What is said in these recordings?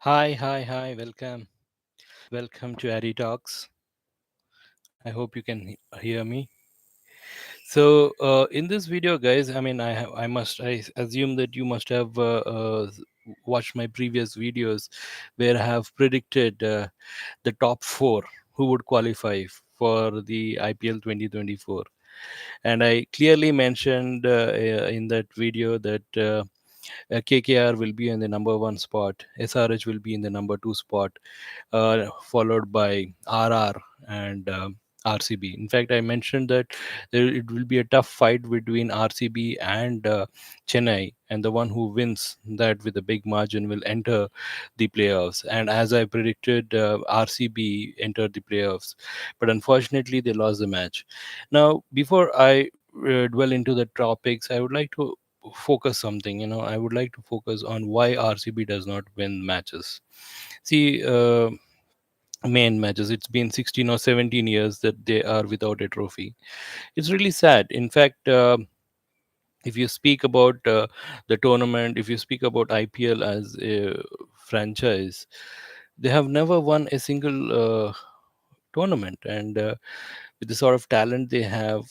Hi, hi, hi. Welcome to Addy Talks. I hope you can hear me. In this video, guys, I mean, I assume that you must have watched my previous videos where I have predicted the top four who would qualify for the IPL 2024. And I clearly mentioned in that video that KKR will be in the number one spot, SRH will be in the number two spot, followed by RR and RCB. In fact, I mentioned that it will be a tough fight between RCB and Chennai, and the one who wins that with a big margin will enter the playoffs. And as I predicted, RCB entered the playoffs, but unfortunately, they lost the match. Now, before I dwell into the topics, I would like to focus something. I would like to focus on why RCB does not win matches. See, main matches, it's been 16 or 17 years that they are without a trophy. It's really sad. In fact, if you speak about the tournament, if you speak about IPL as a franchise, they have never won a single tournament. And with the sort of talent they have,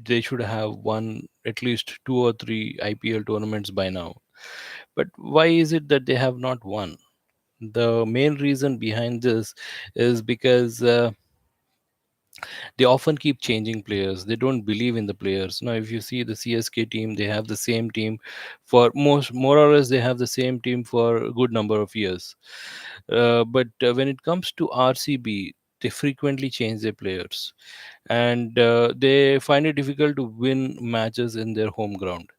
they should have won at least two or three IPL tournaments by now. But why is it that they have not won? The main reason behind this is because they often keep changing players. They don't believe in the players. Now, if you see the CSK team, they have the same team for more or less, they have the same team for a good number of years. But when it comes to RCB, they frequently change their players, and they find it difficult to win matches in their home ground.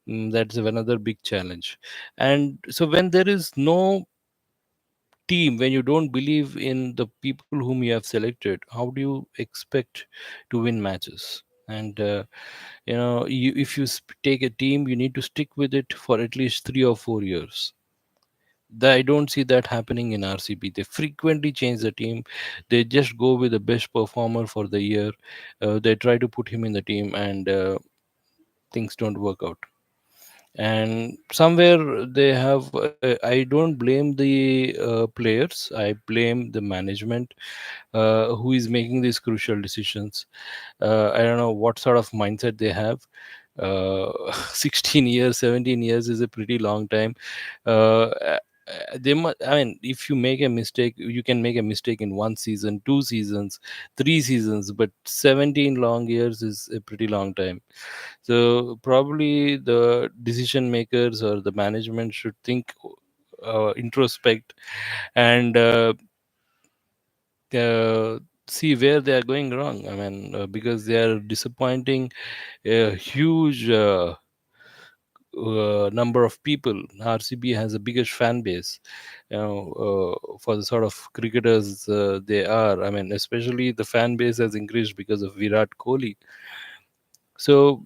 That's another big challenge. And so when there is no team, when you don't believe in the people whom you have selected, how do you expect to win matches? And if you take a team, you need to stick with it for at least 3 or 4 years. I don't see that happening in RCB. They frequently change the team. They just go with the best performer for the year. They try to put him in the team, and things don't work out. And somewhere they have, I don't blame the players, I blame the management who is making these crucial decisions. I don't know what sort of mindset they have. 16 years, 17 years is a pretty long time. They must, I mean, if you make a mistake, you can make a mistake in one season, 2 seasons, 3 seasons, but 17 long years is a pretty long time. So probably the decision makers or the management should think, introspect, and see where they are going wrong. I mean, because they are disappointing a huge number of people. RCB has the biggest fan base, for the sort of cricketers they are. I mean, especially the fan base has increased because of Virat Kohli. So,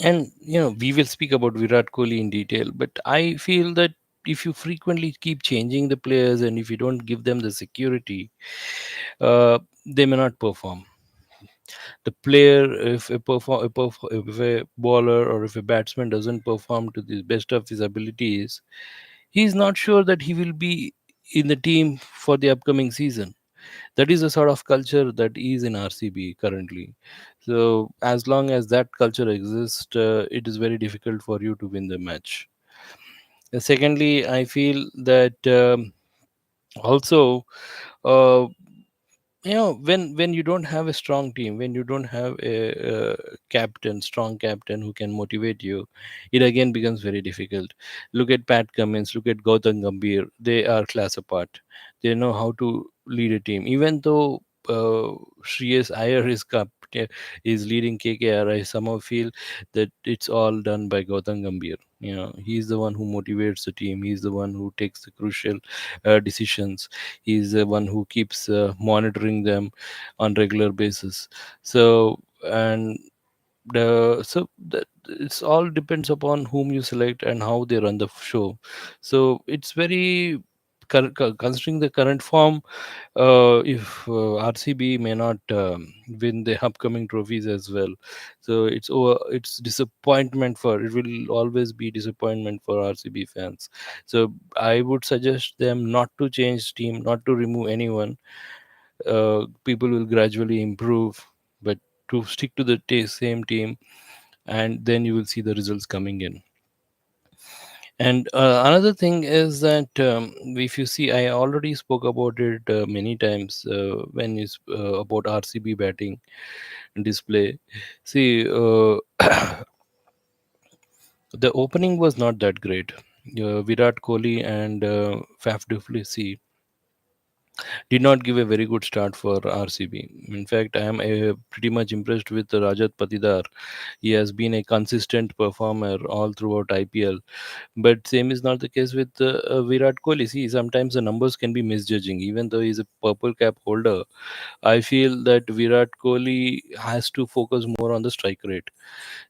and we will speak about Virat Kohli in detail, but I feel that if you frequently keep changing the players and if you don't give them the security, they may not perform. The player, if if a bowler or if a batsman doesn't perform to the best of his abilities, he's not sure that he will be in the team for the upcoming season. That is a sort of culture that is in RCB currently. So as long as that culture exists, it is very difficult for you to win the match. Secondly, I feel that also, uh, when you don't have a strong team, when you don't have a captain, strong captain who can motivate you, it again becomes very difficult. Look at Pat Cummins, look at Gautam Gambhir. They are class apart. They know how to lead a team. Even though Shreyas Iyer is leading KKR, I somehow feel that it's all done by Gautam Gambhir. He's the one who motivates the team. He's the one who takes the crucial decisions. He's the one who keeps monitoring them on regular basis. So, and so that it's all depends upon whom you select and how they run the show. So it's very considering the current form, if RCB may not win the upcoming trophies as well, so it's disappointment for, it will always be disappointment for RCB fans. So I would suggest them not to change team, not to remove anyone. People will gradually improve, but to stick to the same team, and then you will see the results coming in. And another thing is that, if you see, I already spoke about it many times when it's about RCB batting display. See, the opening was not that great. Virat Kohli and Faf du Plessis did not give a very good start for RCB. In fact, I am pretty much impressed with Rajat Patidar. He has been a consistent performer all throughout IPL. But same is not the case with Virat Kohli. See, sometimes the numbers can be misjudging. Even though he's a purple cap holder, I feel that Virat Kohli has to focus more on the strike rate.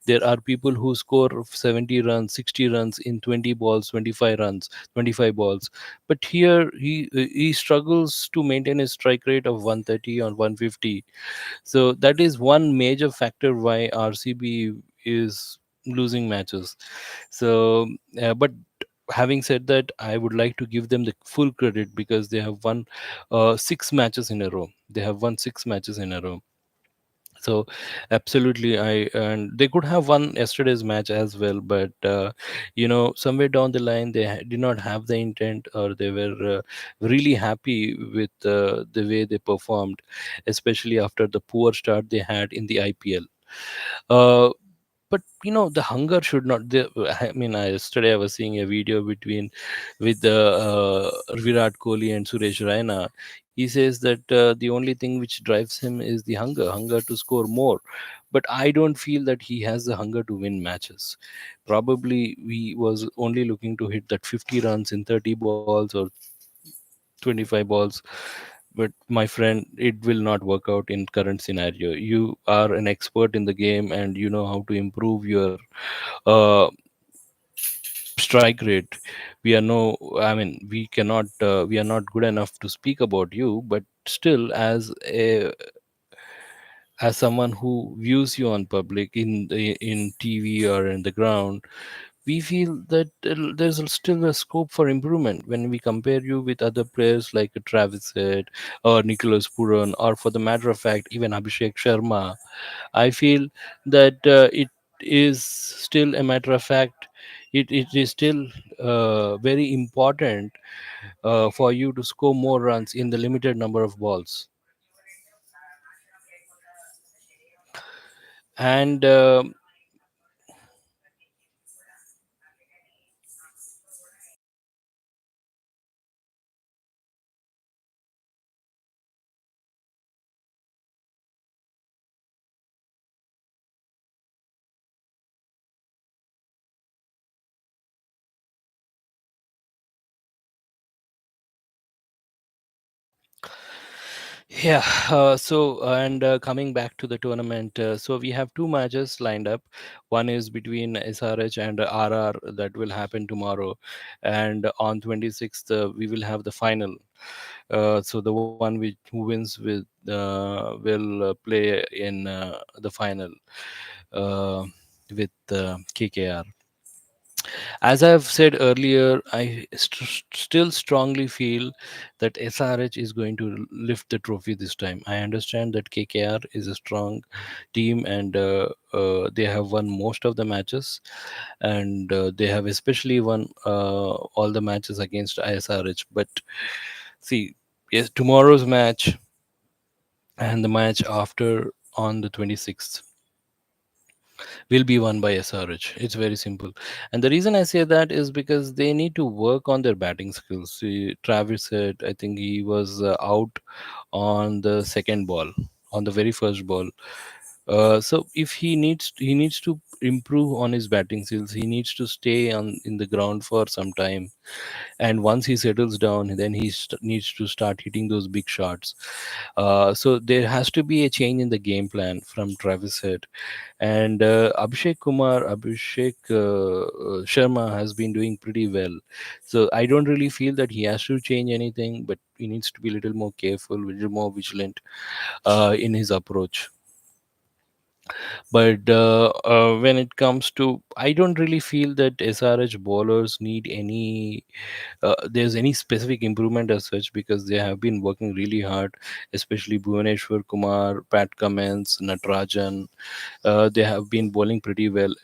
There are people who score 70 runs, 60 runs in 20 balls, 25 runs, 25 balls. But here he struggles to maintain a strike rate of 130 or 150. So that is one major factor why RCB is losing matches. So, but having said that, I would like to give them the full credit because they have won 6 matches in a row. They have won 6 matches in a row. So absolutely, I and they could have won yesterday's match as well, but somewhere down the line they did not have the intent, or they were really happy with the way they performed, especially after the poor start they had in the IPL. But the hunger should not, I mean, yesterday I was seeing a video with Virat Kohli and Suresh Raina. He says that the only thing which drives him is the hunger to score more. But I don't feel that he has the hunger to win matches. Probably he was only looking to hit that 50 runs in 30 balls or 25 balls. But my friend, it will not work out in current scenario. You are an expert in the game, and you know how to improve your uh, strike rate. We are no I mean, we are not good enough to speak about you, but still, as someone who views you on public, in TV or in the ground, we feel that there's still a scope for improvement when we compare you with other players like Travis Head or Nicholas Puran, or for the matter of fact even Abhishek Sharma. I feel that it is still a matter of fact, it is still very important for you to score more runs in the limited number of balls. And Yeah, and coming back to the tournament, so we have 2 matches lined up. One is between SRH and RR that will happen tomorrow, and on 26th we will have the final. So the one who wins will play in the final uh, with KKR. As I've said earlier, I still strongly feel that SRH is going to lift the trophy this time. I understand that KKR is a strong team, and they have won most of the matches, and they have especially won all the matches against SRH. But see, yes, tomorrow's match and the match after on the 26th will be won by SRH. It's very simple. And the reason I say that is because they need to work on their batting skills. See, Travis said, I think he was out on the second ball, on the very first ball. So if he needs to improve on his batting skills. He needs to stay on in the ground for some time, and once he settles down, then he needs to start hitting those big shots. So there has to be a change in the game plan from Travis Head. And Abhishek Sharma has been doing pretty well. So I don't really feel that he has to change anything, but he needs to be a little more careful, a little more vigilant in his approach. But when it comes to, I don't really feel that SRH bowlers need any there's any specific improvement as such, because they have been working really hard, especially Bhuvaneshwar Kumar, Pat Cummins, Natarajan. They have been bowling pretty well.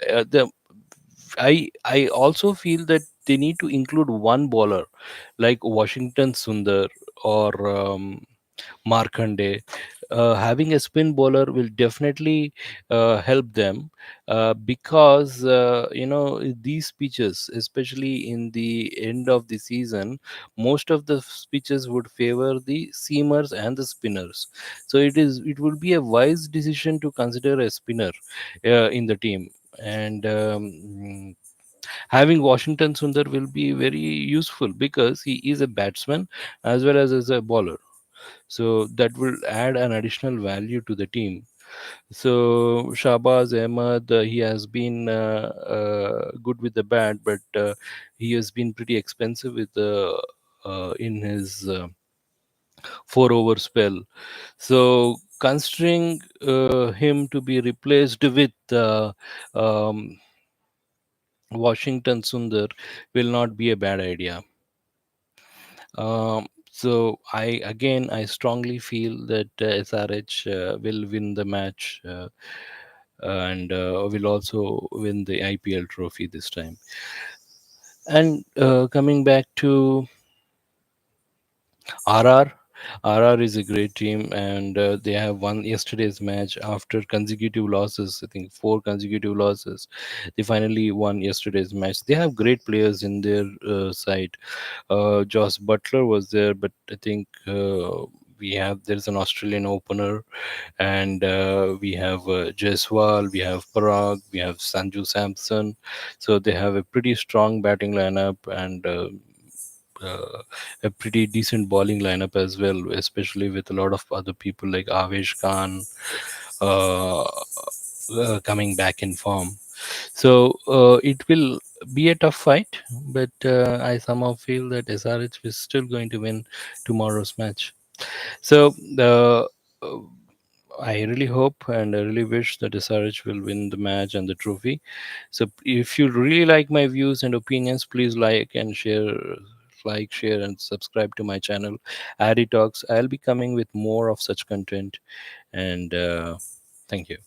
I also feel that they need to include one bowler like Washington Sundar or Markande. Having a spin bowler will definitely help them, because these pitches, especially in the end of the season, most of the pitches would favor the seamers and the spinners. So it would be a wise decision to consider a spinner in the team. And having Washington Sundar will be very useful, because he is a batsman as a bowler, so that will add an additional value to the team. So Shahbaz Ahmed, he has been good with the bat, but he has been pretty expensive with the in his 4 over spell. So considering him to be replaced with Washington Sundar will not be a bad idea. I strongly feel that SRH will win the match, and will also win the IPL trophy this time. And coming back to RR. RR is a great team, and they have won yesterday's match after consecutive losses. I think 4 consecutive losses. They finally won yesterday's match. They have great players in their side. Josh Butler was there, but I think there's an Australian opener, and we have Jaiswal, we have Parag, we have Sanju Samson. So they have a pretty strong batting lineup, and a pretty decent bowling lineup as well, especially with a lot of other people like Avesh Khan uh, coming back in form. So it will be a tough fight, but I somehow feel that SRH is still going to win tomorrow's match. So uh, I really hope and I really wish that SRH will win the match and the trophy. So if you really like my views and opinions, please share, and subscribe to my channel, Addy Talks. I'll be coming with more of such content. And thank you.